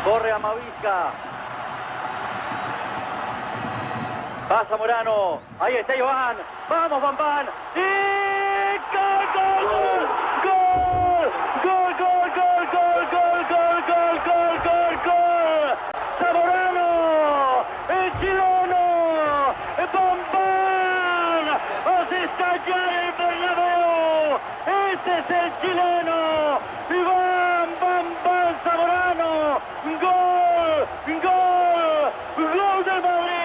Corre Amavisca. Pasa Zamorano. Ahí está Iván. Vamos, Van. ¡Y gol, gol, gol! ¡Gol, gol, gol, gol, gol, gol, gol, gol, gol, gol! ¡Zamorano! ¡El chileno! ¡Van! ¡Hace estallar el Bernabéu! ¡Ese es el chileno! ¡Iván, Van Zamorano! ¡Gol! ¡Gol! ¡Gol del Madrid!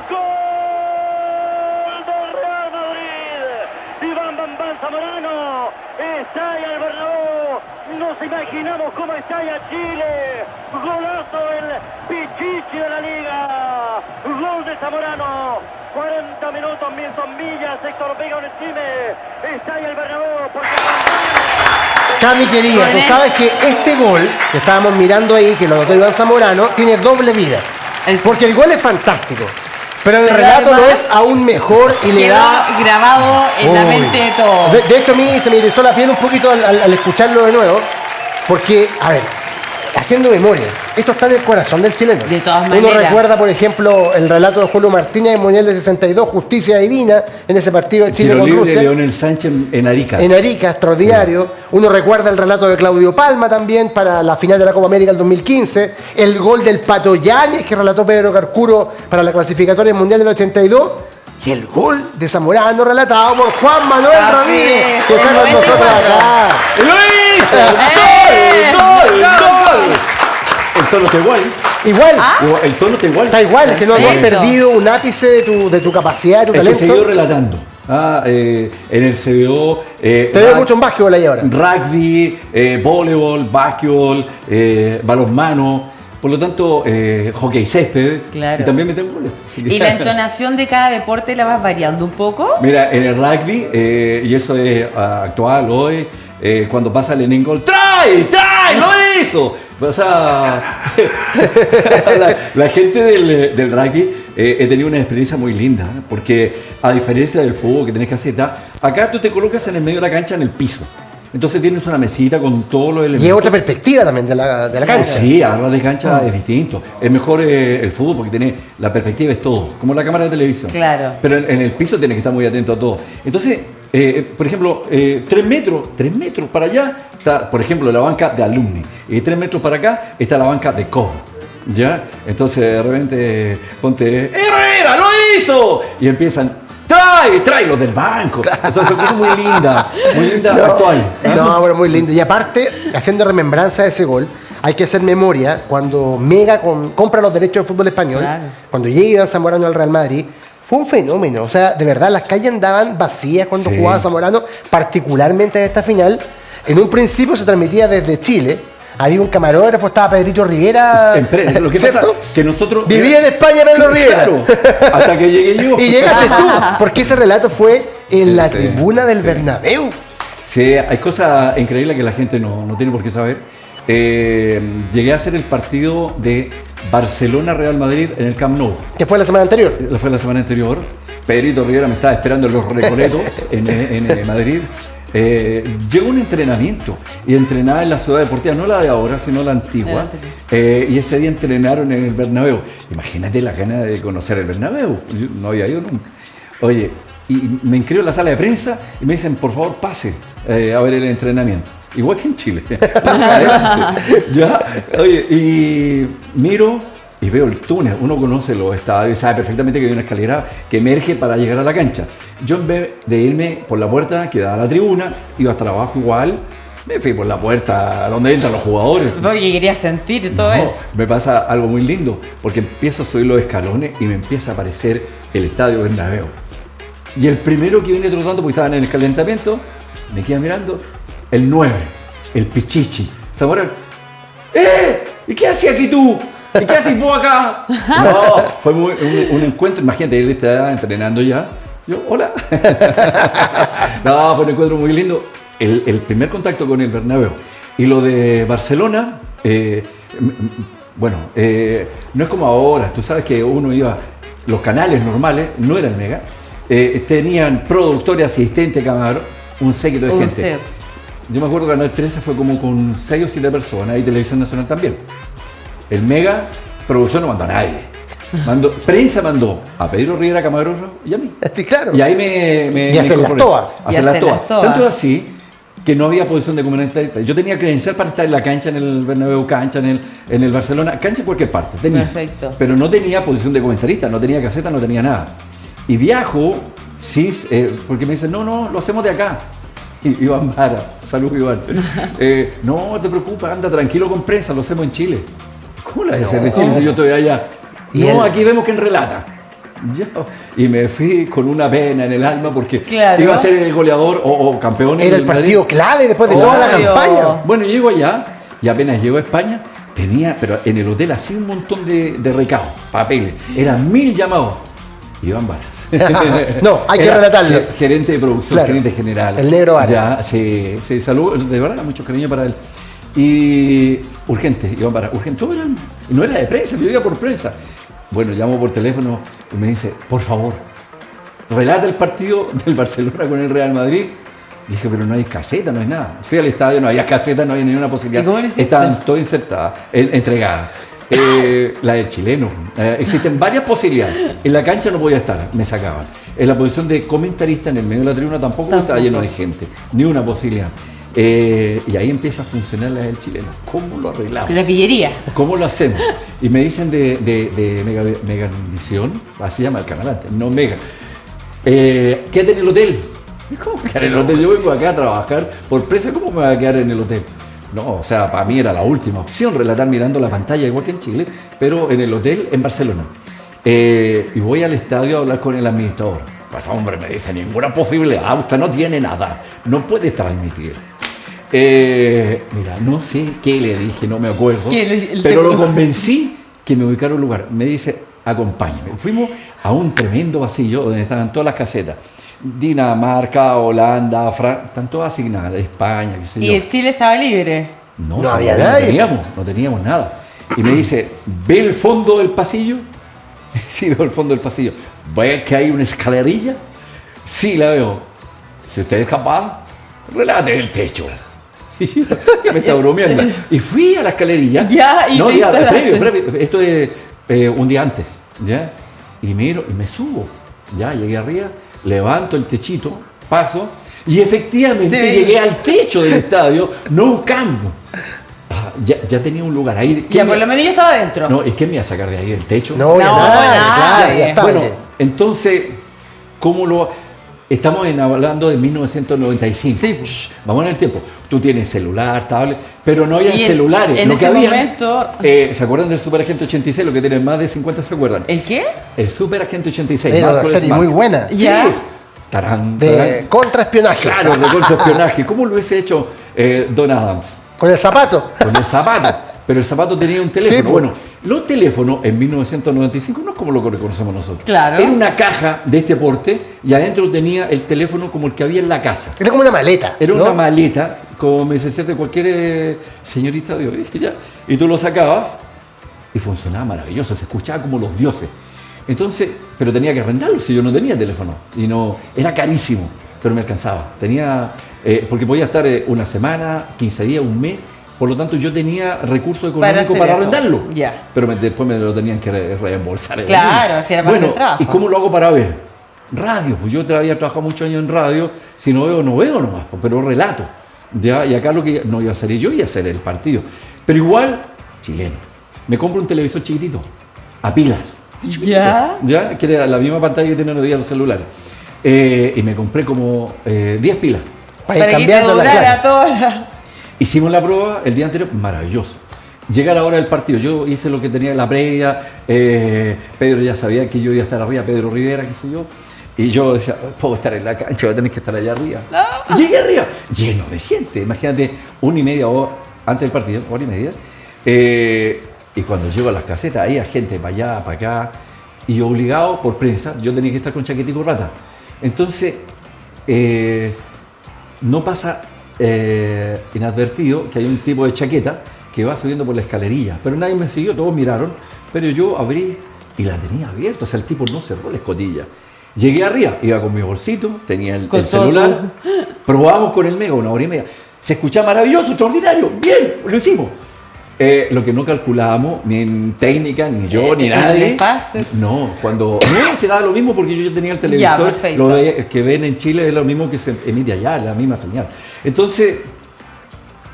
¡Gol del Real Madrid! ¡Iván, Van Zamorano! ¡Estalla el Bernabéu! ¡Nos imaginamos cómo estalla Chile! ¡Golazo el Pichichi de la Liga! ¡Gol de Zamorano! 40 minutos, Milton Villa, Héctor Vega un estime. Estalla el Bernabéu porque... Cami querida, tú sabes que este gol que estábamos mirando ahí, que lo anotó Iván Zamorano, tiene doble vida. Porque el gol es fantástico, pero el relato lo es aún mejor y le da... grabado en la mente de todos. De hecho, a mí se me erizó la piel un poquito al escucharlo de nuevo, porque, a ver, haciendo memoria, esto está en el corazón del chileno. De todas maneras. Uno recuerda, por ejemplo, el relato de Julio Martínez en el Mundial de 62, Justicia Divina, en ese partido de Chile con Rusia. De Leonel Sánchez en Arica. En Arica, extraordinario. Sí. Uno recuerda el relato de Claudio Palma también para la final de la Copa América del 2015. El gol del Pato Yáñez que relató Pedro Carcuro para la clasificatoria Mundial del 82. Y el gol de Zamorano relatado por Juan Manuel Ramírez, que está con nosotros acá. ¡Lo hizo! ¡Gol! El tono está igual. Igual. El tono está igual. Está igual, es que no has perdido un ápice de tu capacidad, de tu talento. Que siguió relatando. En el CBO. Te veo mucho en básquetbol ahí ahora. Rugby, voleibol, básquetbol, balonmano. Por lo tanto, hockey césped. Claro. Y también meten goles. ¿Y la entonación de cada deporte la vas variando un poco? Mira, en el rugby, y eso es actual hoy, cuando pasa el Enengol, ¡trae! ¡Lo hizo! O sea, la gente del rugby he tenido una experiencia muy linda, porque a diferencia del fútbol que tenés caseta, acá tú te colocas en el medio de la cancha en el piso. Entonces tienes una mesita con todos los elementos. Y es otra perspectiva también de la cancha. Sí, agarrar de cancha es distinto. Es mejor el fútbol porque tiene la perspectiva, es todo, como la cámara de televisión. Claro. Pero en el piso tienes que estar muy atento a todo. Entonces, por ejemplo, 3 metros para allá está, por ejemplo, la banca de Alumni. Y 3 metros para acá está la banca de COV. ¿Ya? Entonces, de repente, ponte, ¡Herrera, lo hizo! Y empiezan... ¡Trae los del banco! O sea, son cosas muy lindas actual. No, pero muy lindo. Y aparte, haciendo remembranza de ese gol, hay que hacer memoria cuando Mega compra los derechos del fútbol español, claro. Cuando llega Iván Zamorano al Real Madrid, fue un fenómeno. O sea, de verdad, las calles andaban vacías cuando jugaba Zamorano, particularmente en esta final. En un principio se transmitía desde Chile. Había un camarógrafo, estaba Pedrito Rivera. Lo que pasa es que nosotros... Vivía en España Pedro Rivera. Claro, hasta que llegué yo. Y llegaste tú, porque ese relato fue en la tribuna del Bernabéu. Sí, hay cosas increíbles que la gente no tiene por qué saber. Llegué a hacer el partido de Barcelona-Real Madrid en el Camp Nou. ¿Que fue la semana anterior? Fue la semana anterior. Pedrito Rivera me estaba esperando en los Recoletos en Madrid. Llegó un entrenamiento y entrenaba en la ciudad deportiva, no la de ahora, sino la antigua. Y ese día entrenaron en el Bernabéu. Imagínate la gana de conocer el Bernabéu. Yo no había ido nunca. Oye, y me inscribo en la sala de prensa y me dicen, por favor, pase a ver el entrenamiento. Igual que en Chile. Pasa adelante. ¿Ya? Oye, y miro y veo el túnel. Uno conoce los estadios y sabe perfectamente que hay una escalera que emerge para llegar a la cancha. Yo, en vez de irme por la puerta que da a la tribuna, iba hasta abajo igual, me fui por la puerta donde entran los jugadores. Porque quería sentir todo eso. Me pasa algo muy lindo, porque empiezo a subir los escalones y me empieza a aparecer el Estadio Bernabéu. Y el primero que viene trotando, porque estaban en el calentamiento, me queda mirando, el 9, el Pichichi. Zamorano, ¿y qué hacía aquí tú? ¿Y qué haces vos acá? No, fue un encuentro, imagínate, él está entrenando ya. Yo, hola. No, fue un encuentro muy lindo. El primer contacto con el Bernabéu. Y lo de Barcelona, no es como ahora. Tú sabes que uno iba, los canales normales, no eran Mega, tenían productores, asistentes, camarógrafos, un séquito de gente. Yo me acuerdo que Canal 13 fue como con 6 o 7 personas y Televisión Nacional también. El Mega, producción no mandó a nadie. Prensa mandó a Pedro Rivera Camaroso y a mí. Sí, claro. Y ahí me Y hacen las toas. Hacen las toas. Tanto así que no había posición de comentarista. Yo tenía credencial para estar en la cancha, en el Bernabéu, cancha en el Barcelona, cancha en cualquier parte. Tenía. Perfecto. Pero no tenía posición de comentarista, no tenía caseta, no tenía nada. Y viajo, sí, porque me dicen, no, lo hacemos de acá. Y Iván Vara, salud Iván. No te preocupes, anda tranquilo con prensa, lo hacemos en Chile. ¿Cómo la hacer de Chile si yo estoy allá? Y No, aquí vemos que relata. Y me fui con una pena en el alma porque iba a ser el goleador o campeón. Era el partido clave después de toda la campaña. Bueno, llego allá y apenas llego a España, pero en el hotel así un montón de recados, papeles. Eran 1000 llamados. Iván Varas. No, hay que relatarlo. Gerente de producción, Claro. Gerente general. El negro Varas. Ya, se saludó, de verdad, mucho cariño para él. Y urgente, Iván Varas, urgente. No era de prensa, yo iba por prensa. Bueno, llamo por teléfono y me dice, por favor, relata el partido del Barcelona con el Real Madrid. Dije, pero no hay caseta, no hay nada. Fui al estadio, no había caseta, no había ninguna posibilidad. ¿Y cómo lo hiciste? Estaban todas insertadas, entregadas. La del chileno. Existen varias posibilidades. En la cancha no podía estar, me sacaban. En la posición de comentarista en el medio de la tribuna tampoco. Estaba lleno de gente, ni una posibilidad. Y ahí empieza a funcionar la del chileno. ¿Cómo lo arreglamos? La pillería. ¿Cómo lo hacemos? Y me dicen de Megavisión, así llama el canal antes, no Mega. Quédate en el hotel. ¿Cómo quedar en el hotel? Yo vengo acá a trabajar por presa, ¿cómo me voy a quedar en el hotel? No, o sea, para mí era la última opción, relatar mirando la pantalla, igual que en Chile, pero en el hotel en Barcelona. Y voy al estadio a hablar con el administrador. Pues hombre, me dice, ninguna posibilidad, usted no tiene nada, no puede transmitir. Mira, no sé qué le dije, no me acuerdo, pero lo convencí que me ubicara un lugar. Me dice, acompáñame. Fuimos a un tremendo pasillo donde estaban todas las casetas. Dinamarca, Holanda, Francia, están todas asignadas, España, qué sé yo. ¿Y el Chile estaba libre? No había nadie. No teníamos nada. Y me dice, ¿ve el fondo del pasillo? Sí, veo el fondo del pasillo. ¿Ve que hay una escalerilla? Sí, la veo. Si usted es capaz, relate el techo. Me está bromeando. Y fui a la escalerilla. Previo. Esto es un día antes. ¿Ya? Y miro y me subo. Ya, llegué arriba, levanto el techito, paso. Y efectivamente llegué al techo del estadio, no un campo. Ya tenía un lugar ahí. Ya por lo menos yo estaba adentro. No, ¿y quién me iba a sacar de ahí del techo? No, nada, claro, ya está. Bueno, entonces, ¿cómo lo...? Estamos hablando de 1995. Sí, pues. Vamos en el tiempo. Tú tienes celular, tablet, pero no había celulares. En ese momento... ¿Se acuerdan del Super Agente 86? Lo que tienen más de 50 se acuerdan. ¿El qué? El Super Agente 86. Era una serie muy buena. Sí. Ya. De contraespionaje. Claro, de contraespionaje. ¿Cómo lo hubiese hecho Don Adams? Con el zapato. Con el zapato. Pero el zapato tenía un teléfono. Sí, pues. Bueno, los teléfonos en 1995 no es como lo que reconocemos nosotros. Claro. Era una caja de este porte y adentro tenía el teléfono como el que había en la casa. Era como una maleta. Era ¿no? una maleta, como me decía de cualquier señorita de hoy. Ya. Y tú lo sacabas y funcionaba maravilloso, se escuchaba como los dioses. Entonces, pero tenía que arrendarlo si yo no tenía teléfono. Y no, era carísimo, pero me alcanzaba. Tenía, porque podía estar una semana, 15 días, un mes. Por lo tanto, yo tenía recursos económicos para arrendarlo. Ya. Pero después me lo tenían que reembolsar. Claro, así era parte del trabajo. ¿Y cómo lo hago para ver? Radio, pues yo había trabajado muchos años en radio. Si no veo, no veo nomás, pero relato. ¿Ya? Y acá lo que no iba a hacer yo, iba a hacer el partido. Pero igual, chileno. Me compro un televisor chiquitito, a pilas. ¿Ya? ¿Ya? Que era la misma pantalla que tienen hoy día los celulares. Y me compré como 10 pilas. Para ir cambiando la clave. toda. Hicimos la prueba el día anterior, maravilloso. Llega la hora del partido, yo hice lo que tenía en la previa, Pedro ya sabía que yo iba a estar arriba, Pedro Rivera, qué sé yo, y yo decía, puedo estar en la cancha, voy a tener que estar allá arriba. No. Llegué arriba, lleno de gente, imagínate, 1:30 hora antes del partido, 1:30, y cuando llego a las casetas, había gente para allá, para acá, y obligado por prensa, yo tenía que estar con chaqueta y corbata. Entonces, no pasa inadvertido que hay un tipo de chaqueta que va subiendo por la escalerilla, pero nadie me siguió, todos miraron, pero yo abrí y la tenía abierta, o sea, el tipo no cerró la escotilla. Llegué arriba, iba con mi bolsito, tenía el celular, probamos con el Mega 1 hora y media. Se escuchaba maravilloso, extraordinario, bien, lo hicimos. Lo que no calculábamos, ni en técnica, ni yo, ni nadie. No, se daba lo mismo porque yo tenía el televisor, que ven en Chile es lo mismo que se emite allá, la misma señal. Entonces,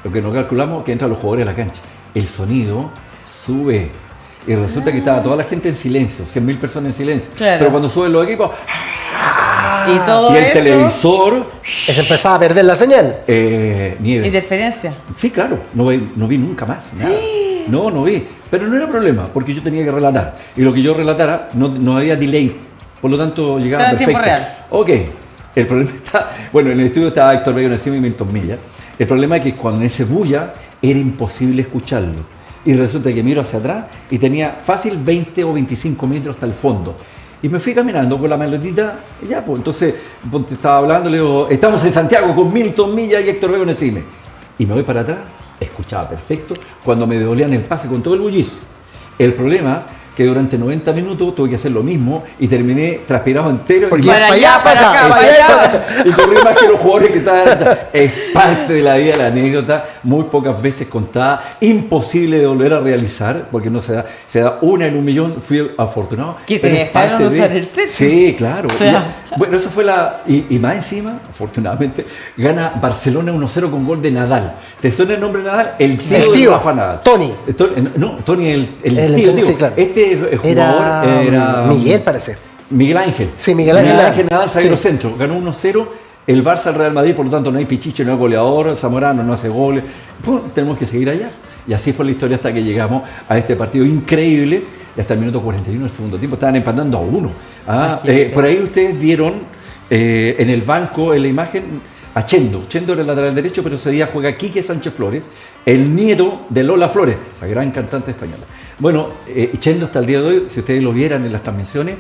lo que no calculamos es que entran los jugadores a la cancha. El sonido sube. Y resulta que estaba toda la gente en silencio, 100.000 personas en silencio. Claro. Pero cuando suben los equipos, y el televisor se empezaba a perder la señal. Nieve. ¿Interferencia? Sí, claro. No vi nunca más nada. No vi. Pero no era problema, porque yo tenía que relatar. Y lo que yo relatara, no había delay. Por lo tanto, llegaba perfecto. En tiempo real. Ok. El problema está... Bueno, en el estudio estaba Héctor Vega encima y Milton Milla. El problema es que cuando en ese bulla era imposible escucharlo. Y resulta que miro hacia atrás y tenía fácil 20 o 25 metros hasta el fondo. Y me fui caminando con la maletita y ya, pues entonces estaba hablando, le digo, estamos en Santiago con Milton Milla y Héctor Vega encima. Y me voy para atrás, escuchaba perfecto, cuando me devolvían el pase con todo el bullicio. El problema que durante 90 minutos tuve que hacer lo mismo y terminé transpirado entero. Porque para allá, para acá, para allá. Y corrí más que los jugadores que estaban allá. Es parte de la vida, la anécdota, muy pocas veces contada, imposible de volver a realizar, porque no se da una en un millón. Fui afortunado. ¿Que te dejaron usar el techo? Sí, claro. O sea, bueno, eso fue y más encima, afortunadamente, gana Barcelona 1-0 con gol de Nadal. ¿Te suena el nombre de Nadal? El tío de Rafa Nadal. Tony. No, Tony el tío. Sí, claro. Este jugador era Miguel, parece. Miguel Ángel. Sí, Miguel Ángel Nadal, zaguero centro. Ganó 1-0 el Barça al Real Madrid, por lo tanto no hay Pichicho, no hay goleador, Zamorano no hace goles. Pues, tenemos que seguir allá. Y así fue la historia hasta que llegamos a este partido increíble. Y hasta el minuto 41 del segundo tiempo estaban empatando a 1. Por ahí ustedes vieron en el banco, en la imagen, a Chendo. Chendo era el lateral derecho, pero ese día juega Quique Sánchez Flores, el nieto de Lola Flores, esa gran cantante española. Bueno, Chendo hasta el día de hoy, si ustedes lo vieran en las transmisiones,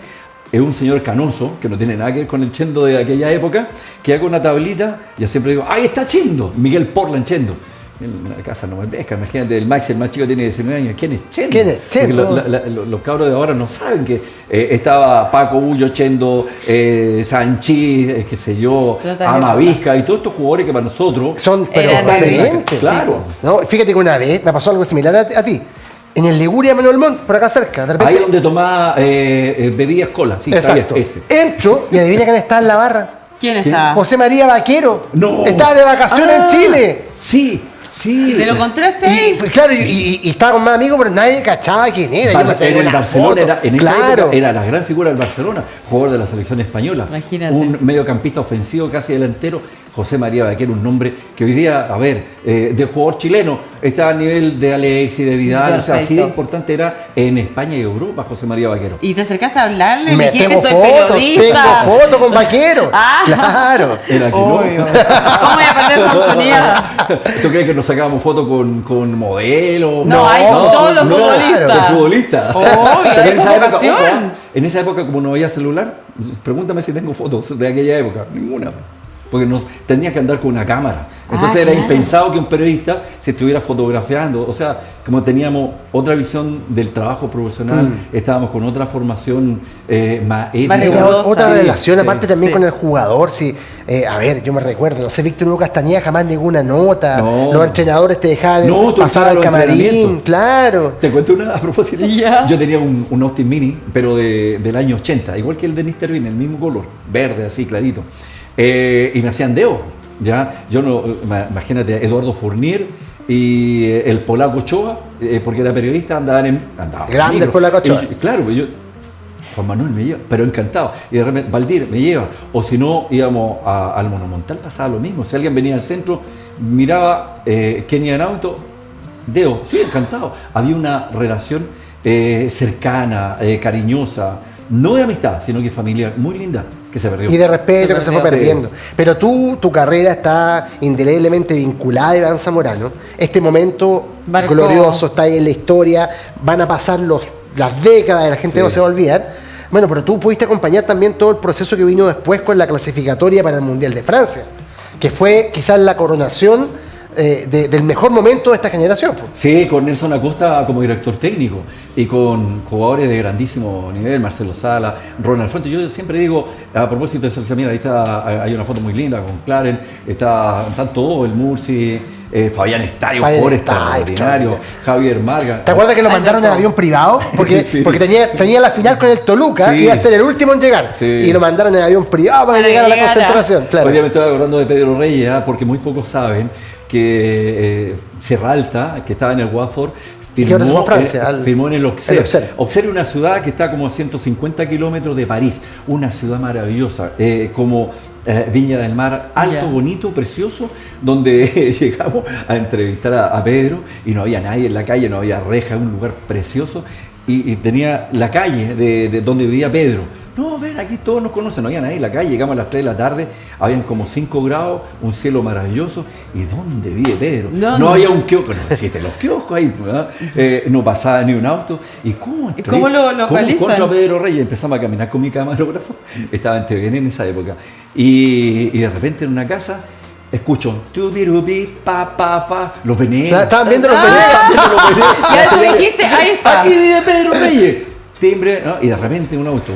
es un señor canoso, que no tiene nada que ver con el Chendo de aquella época, que haga una tablita, y siempre digo, ¡ahí está Chendo! Miguel Portland Chendo. En la casa no me pesca, imagínate, el más chico tiene 19 años. ¿Quién es Chendo? ¿Quién es Chendo? Los cabros de ahora no saben que estaba Paco Bullo, Chendo, Sanchís, qué sé yo, Amavisca y todos estos jugadores que para nosotros son diferentes. Claro. No, fíjate que una vez me pasó algo similar a ti. En el Liguria Manuel Montt, por acá cerca. De repente, ahí donde tomaba bebías cola. Sí, exacto. Entro y adivina quién está en la barra. ¿Quién está? José María Vaquero. No. Estaba de vacaciones en Chile. Sí. Sí. ¿Te lo encontraste ahí? Claro, y estaba con más amigos, pero nadie cachaba quién era. En el Barcelona en esa época era la gran figura del Barcelona, jugador de la selección española. Imagínate. Un mediocampista ofensivo, casi delantero, José María Vaquero, un nombre que hoy día, de jugador chileno, está a nivel de Alexis, de Vidal, perfecto. O sea, así de importante era en España y Europa José María Vaquero. ¿Y te acercaste a hablarle? Me tengo fotos con Vaquero. Claro. Era que ¿Cómo voy a perder esa oportunidad? ¿Tú crees que nos sacábamos fotos con modelos? No, hay con todos los futbolistas. Con futbolistas. Pero en esa época, como no había celular, pregúntame si tengo fotos de aquella época. Ninguna. Porque tenía que andar con una cámara. Entonces era impensado que un periodista se estuviera fotografiando. O sea, como teníamos otra visión del trabajo profesional, estábamos con otra formación más ética. Otra relación, aparte también con el jugador. Sí. Yo me recuerdo, no sé, Víctor Hugo Castañeda jamás ninguna nota. No. Los entrenadores te dejaban pasar al camarín. Claro. Te cuento una a propósito. Yeah. Yo tenía un Austin Mini, pero del año 80, igual que el de Mr. Bean, el mismo color, verde, así, clarito. Y me hacían deo, ¿ya? Yo no, imagínate, Eduardo Fournier y el polaco Ochoa, porque era periodista, andaban grande el polaco Ochoa. Claro, Juan Manuel me lleva, pero encantado. Y de repente, Valdir me lleva. O si no, íbamos al Monumental, pasaba lo mismo. Si alguien venía al centro, miraba quién iba en auto, deo, sí, encantado. Había una relación cercana, cariñosa, no de amistad, sino que familiar, muy linda, que se perdió. Y de respeto que se fue perdiendo. Pero tu carrera está indeleblemente vinculada a Iván Zamorano. Este momento glorioso está ahí en la historia, van a pasar las décadas, la gente no se va a olvidar. Bueno, pero tú pudiste acompañar también todo el proceso que vino después con la clasificatoria para el Mundial de Francia, que fue quizás la coronación del mejor momento de esta generación. Pues. Sí, con Nelson Acosta como director técnico y con jugadores de grandísimo nivel, Marcelo Sala, Ronald Fuentes. Yo siempre digo, a propósito de selección, mira, ahí está, hay una foto muy linda con Claren, están todos, el Murci, Fabián Estadio, jugador extraordinario, Javier Marga. ¿Te acuerdas que lo mandaron en avión privado? Porque, Sí. porque tenía la final con el Toluca, Sí. iba a ser el último en llegar. Sí. Y lo mandaron en avión privado para llegar a la concentración. Claro. Hoy día me estoy acordando de Pedro Reyes, porque muy pocos saben que Serralta, que estaba en el Watford, Que ahora se fue a Francia, firmó en el Auxerre. el Auxerre. Auxerre es una ciudad que está como a 150 kilómetros de París, una ciudad maravillosa, como Viña del Mar, alto, bonito, precioso, donde llegamos a entrevistar a Pedro y no había nadie en la calle, no había reja, un lugar precioso y tenía la calle de donde vivía Pedro. No, ven, aquí todos nos conocen, no había nadie en la calle, llegamos a las 3 de la tarde, habían como 5 grados, un cielo maravilloso. ¿Y dónde vive Pedro? No había un kiosco, no existen los kioscos ahí, ¿verdad? No pasaba ni un auto. ¿Y cómo entré? ¿Cómo lo localizan? Contra Pedro Reyes, empezamos a caminar con mi camarógrafo, estaba en TVN en esa época, y de repente en una casa escucho tubirubi, pa, los Venegas. Estaban viendo los Venegas. Ya tú dijiste, ahí está. Aquí vive Pedro Reyes. Timbre, ¿no? Y de repente un auto.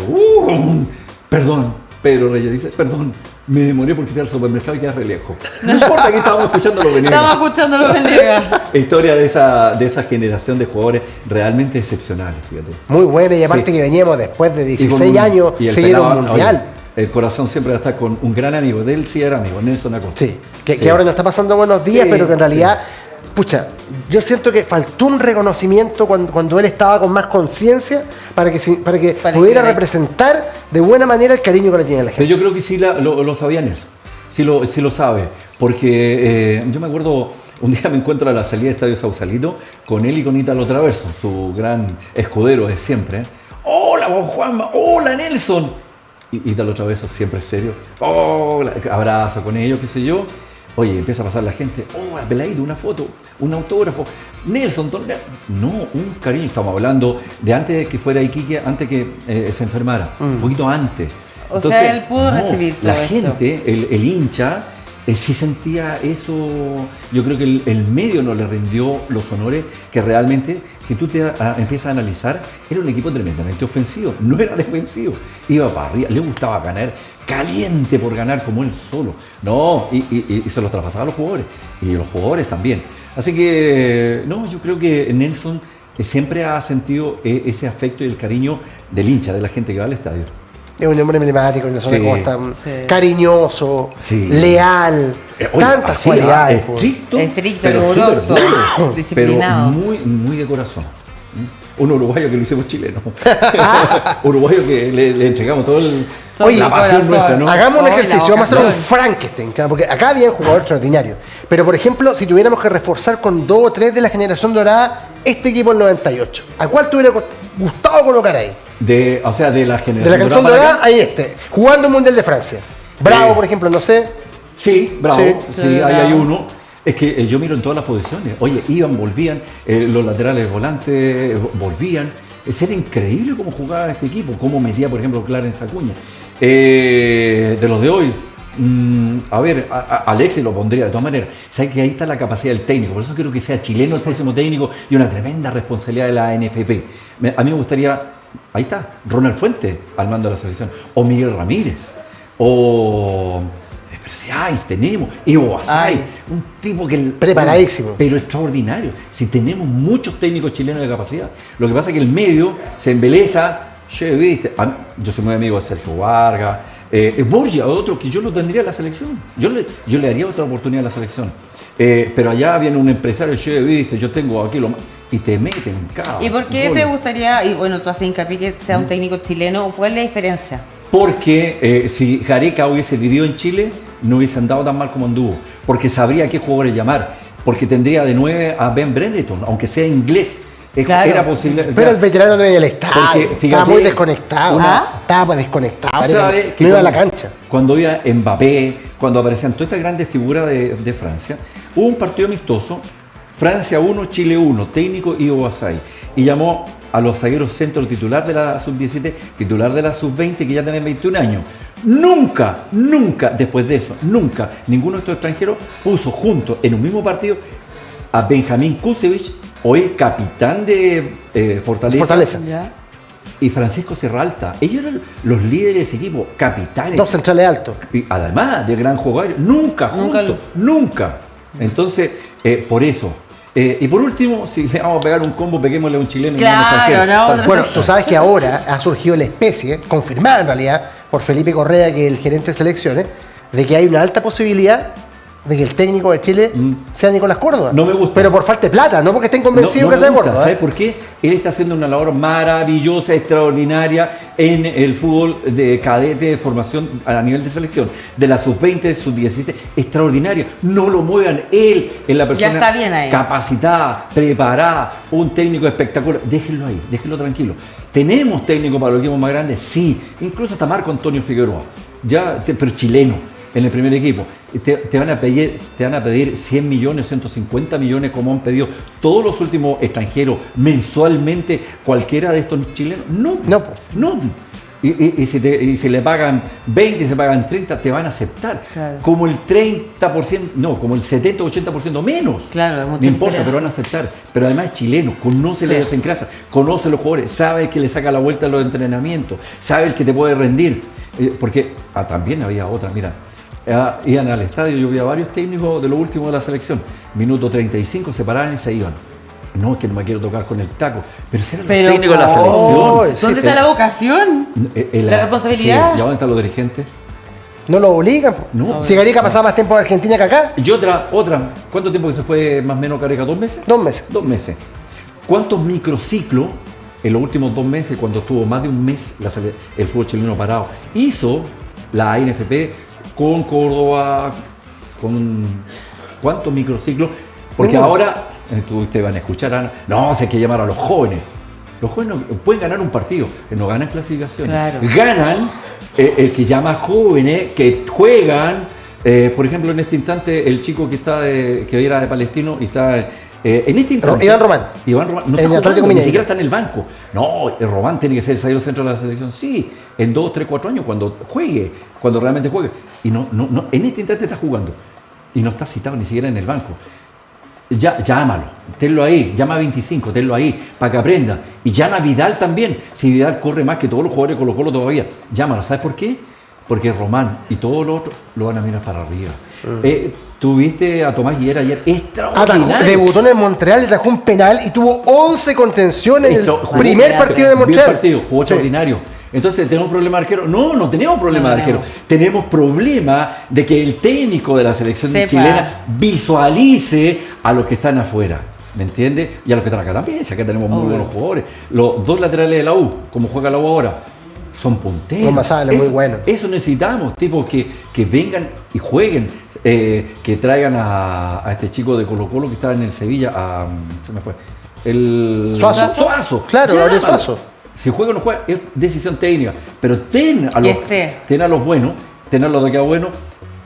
Perdón, Pedro Reyes dice, perdón, me demoré porque fui al supermercado y quedé re lejos. No importa que estábamos escuchando los Venegas. Estamos escuchando los Venegas. Historia de esa generación de jugadores realmente excepcionales, fíjate. Muy buena, y aparte Sí. que veníamos después de Y 16 con años, y el siguieron pelado, un mundial. oye, el corazón siempre va a estar con un gran amigo, de él sí era amigo, Nelson Acosta. Sí, que Sí. ahora nos está pasando buenos días, Sí, pero que en realidad, pucha, yo siento que faltó un reconocimiento cuando él estaba con más conciencia para que pudiera representar de buena manera el cariño que le tiene la Pero gente. yo creo que sí lo sabía Nelson, sí lo sabe, porque yo me acuerdo, un día me encuentro a la salida del Estadio Sausalito con él y con Ítalo Traverso, su gran escudero de siempre. ¡Hola, vos Juanma! ¡Hola, Nelson! Y Ítalo Traverso siempre serio. ¡Hola! Abrazo con ellos, qué sé yo. Oye, empieza a pasar la gente. ¡Oh, Peladito, una foto, un autógrafo! Nelson, no, un cariño. Estamos hablando de antes de que fuera Iquique, antes que se enfermara, un poquito antes. O sea, él pudo recibir todo la eso. gente, el hincha, sí sentía eso. Yo creo que el medio no le rindió los honores que realmente, si tú te empiezas a analizar, era un equipo tremendamente ofensivo, no era defensivo. Iba para arriba, le gustaba ganar, caliente por ganar como él solo. No, y se los traspasaba a los jugadores, y los jugadores también. Así que, no, yo creo que Nelson siempre ha sentido ese afecto y el cariño del hincha, de la gente que va al estadio. Es un hombre emblemático en la zona Sí. de costa, Sí. cariñoso, Sí. leal, Oye, tantas así, cualidades. pues. Estricto, pero riguroso, súper duro, disciplinado. pero muy de corazón. Un uruguayo que lo hicimos chileno. Uruguayo que le entregamos todo Oye, la pasión corazón. nuestra, ¿no? Hagamos un Hoy la ejercicio, vamos a hacer un vocación. Frankenstein, claro, porque acá había un jugador extraordinario. Pero, por ejemplo, si tuviéramos que reforzar con 2 o 3 de la generación dorada, este equipo del 98, ¿a cuál te hubiera gustado colocar ahí? O sea, de la generación, De la generación para dorada, acá. hay jugando un Mundial de Francia. Bravo, Sí. por ejemplo, no sé. Sí, bravo. Sí. Sí, Sí, ahí bravo. hay uno. Es que yo miro en todas las posiciones. Oye, iban, volvían, los laterales volantes volvían. Era increíble cómo jugaba este equipo, cómo metía, por ejemplo, Clarence Acuña. De los de hoy, a ver, a Alexis lo pondría de todas maneras. Sabes que ahí está la capacidad del técnico, por eso quiero que sea chileno el próximo técnico y una tremenda responsabilidad de la NFP. A mí me gustaría, ahí está, Ronald Fuentes al mando de la selección, o Miguel Ramírez, o... Pero si tenemos Ivo Basay, un tipo que... Preparadísimo. Pero extraordinario. Si tenemos muchos técnicos chilenos de capacidad. Lo que pasa es que el medio se embeleza. Che, viste, yo soy muy amigo de Sergio Vargas, Borgia, otro que yo lo tendría en la selección. Yo le daría otra oportunidad a la selección. Pero allá viene un empresario, che, viste, yo tengo aquí lo más. Y te meten cada ¿Y por qué gol. te gustaría, y bueno, tú haces hincapié que sea un técnico chileno, cuál es la diferencia? Porque si Gareca hubiese vivido en Chile, no hubiese andado tan mal como anduvo. Porque sabría qué jugadores llamar. Porque tendría de 9 a Ben Brereton, aunque sea inglés. Claro. Era posible. Pero el veterano no iba al estadio. Porque, fíjate, estaba muy desconectado. ¿Ah? Estaba desconectado. ¿Sabe que No iba a la cuando- cancha. Cuando iba Mbappé, cuando aparecían todas estas grandes figuras de Francia, hubo un partido amistoso, Francia 1, Chile 1, técnico Ivo Basay, y llamó a los zagueros centro titular de la sub-17, titular de la sub-20, que ya tienen 21 años. Nunca, después de eso, nunca, ninguno de estos extranjeros puso junto en un mismo partido a Benjamín Kusevich, hoy capitán de Fortaleza. Ya. Y Francisco Serralta. Ellos eran los líderes de ese equipo, capitanes. 2 centrales altos. Y además de gran jugador, nunca juntos, nunca. Entonces, por eso. Y por último, si le vamos a pegar un combo, peguémosle a un chileno y a un extranjero. No, Bueno, tú sabes que ahora ha surgido la especie, confirmada en realidad por Felipe Correa, que es el gerente de selecciones, de que hay una alta posibilidad de que el técnico de Chile sea Nicolás Córdoba. No me gusta. Pero por falta de plata, no porque estén convencidos No que sea me gusta. Córdoba. ¿Sabes por qué? Él está haciendo una labor maravillosa, extraordinaria en el fútbol de cadete, de formación a nivel de selección, de la sub-20, sub-17, extraordinario. No lo muevan, él es la persona está bien ahí. capacitada, preparada, un técnico espectacular. Déjenlo ahí, déjenlo tranquilo. ¿Tenemos técnico para los equipos más grandes? Sí, incluso hasta Marco Antonio Figueroa, pero chileno. En el primer equipo, te van a pedir 100 millones, 150 millones, como han pedido todos los últimos extranjeros mensualmente, cualquiera de estos chilenos. No. Y si le pagan 20, se pagan 30, te van a aceptar. Claro. Como el 30%, no, como el 70 o 80% menos. Claro, es mucha no importa, diferencia. pero van a aceptar. Pero además es chileno, conoce la idiosincrasia, conoce a los jugadores, sabe que le saca la vuelta a los entrenamientos, sabe el que te puede rendir. Porque también había otra, mira. Iban al estadio, yo vi a varios técnicos de lo último de la selección. Minuto 35 se paraban y se iban. No, es que no me quiero tocar con el taco. Pero si eran los técnicos de la selección. ¿Dónde está la vocación? La responsabilidad. Sí, ¿y dónde están los dirigentes? No lo obligan. No. Si Gareca pasaba más tiempo en Argentina que acá. Y otra. ¿Cuánto tiempo que se fue más o menos Gareca? ¿2 meses? 2 meses. 2 meses. ¿Cuántos microciclos en los últimos 2 meses, cuando estuvo más de un mes el fútbol chileno parado, hizo la ANFP con Córdoba, con cuántos microciclos? Porque ahora, ustedes van a escuchar, no, hay que llamar a los jóvenes. Los jóvenes pueden ganar un partido, no ganan clasificaciones. Claro. Ganan el que llama jóvenes, que juegan. Por ejemplo, en este instante, el chico que era de Palestino y está en este instante. Iván Román. No está jugando, ni siquiera está en el banco. No, el Román tiene que ser el zaguero centro de la selección. Sí, en 2, 3, 4 años, cuando realmente juegue. Y no, en este instante está jugando. Y no está citado ni siquiera en el banco. Llámalo, tenlo ahí, llama a 25, tenlo ahí, para que aprenda. Y llama a Vidal también. Si Vidal corre más que todos los jugadores de Colo-Colo todavía, llámalo. ¿Sabes por qué? Porque Román y todos los otros lo van a mirar para arriba. Tuviste a Tomás Guillera ayer, extraordinario. Debutó en el Montreal, le trajo un penal y tuvo 11 contenciones en el primer partido de Montreal. Jugó extraordinario. Entonces, ¿tenemos problema de arquero? No tenemos problema de arquero. Tenemos problema de que el técnico de la selección chilena visualice a los que están afuera. ¿Me entiendes? Y a los que están acá también. Si acá tenemos muy buenos jugadores. Los 2 laterales de la U, como juega la U ahora, son punteros. Con Masala, muy bueno. Eso necesitamos, tipos que vengan y jueguen. Que traigan a este chico de Colo-Colo que estaba en el Sevilla. Se me fue. Suazo. Claro, Gabriel Suazo. Si juega o no juega, es decisión técnica. Pero ten a los buenos, ten a los de acá buenos,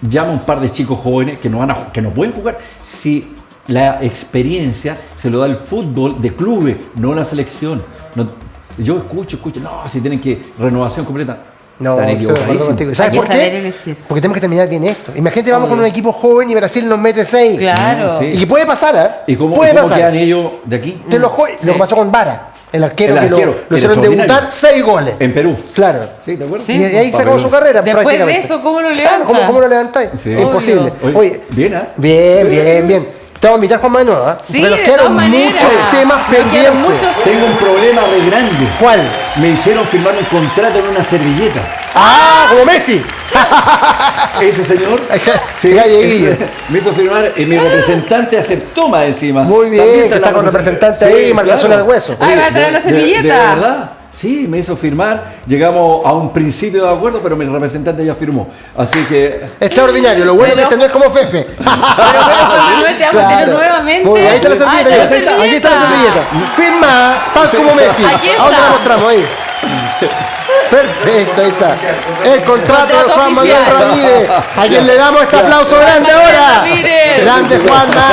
llama a un par de chicos jóvenes que no pueden jugar. Si la experiencia se lo da el fútbol de clubes, no la selección. Yo escucho, no, si tienen que renovación completa. No, estoy de acuerdo contigo. ¿Sabes por qué? Porque tenemos que terminar bien esto. Imagínate, vamos con un equipo joven y Brasil nos mete 6. Claro. Sí. Y que puede pasar, ¿eh? ¿Y cómo pasar. quedan ellos de aquí? Lo que pasó con Vara. El arquero que lo hicieron debutar 6 goles. En Perú. Claro. ¿Sí? ¿Te acuerdas? Sí. Y ahí se acabó su carrera. Después de eso, ¿cómo lo levantas? Claro, ¿cómo lo levantáis? Sí. Imposible. Oye, bien, ¿eh? Bien. Te vamos a invitar Juan Manuel, ¿eh? Sí, porque nos quedaron muchos temas pendientes. Tengo un problema re grande. ¿Cuál? Me hicieron firmar un contrato en una servilleta. Como Messi. Ese señor me hizo firmar y mi representante aceptó más encima. Muy bien, que está con representante ahí, marcación al hueso. Va a traer la servilleta. ¿De verdad? Sí, me hizo firmar. Llegamos a un principio de acuerdo, pero mi representante ya firmó. Así que... Extraordinario. Lo bueno es que este no es como Fefe. Pero Manuel, te vamos a tener nuevamente. Muy bien, ahí está la servilleta. Aquí está la servilleta. Firma, tal como Messi. Ahora la mostramos ahí. Perfecto, ahí está. El contrato de Juan Manuel Ramírez. A quien le damos este aplauso grande ahora. Grande Juanma.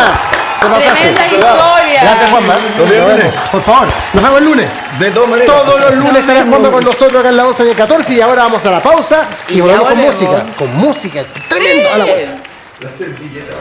Tremenda historia. Gracias, Juanma. Nos vemos. Por favor, nos vemos el lunes. De todas maneras. Todos los lunes estará Juanma con nosotros acá en la 11 y el 14. Y ahora vamos a la pausa y Y volvemos ya con volvemos. música. Con música. Tremendo. A la vuelta. La servilleta.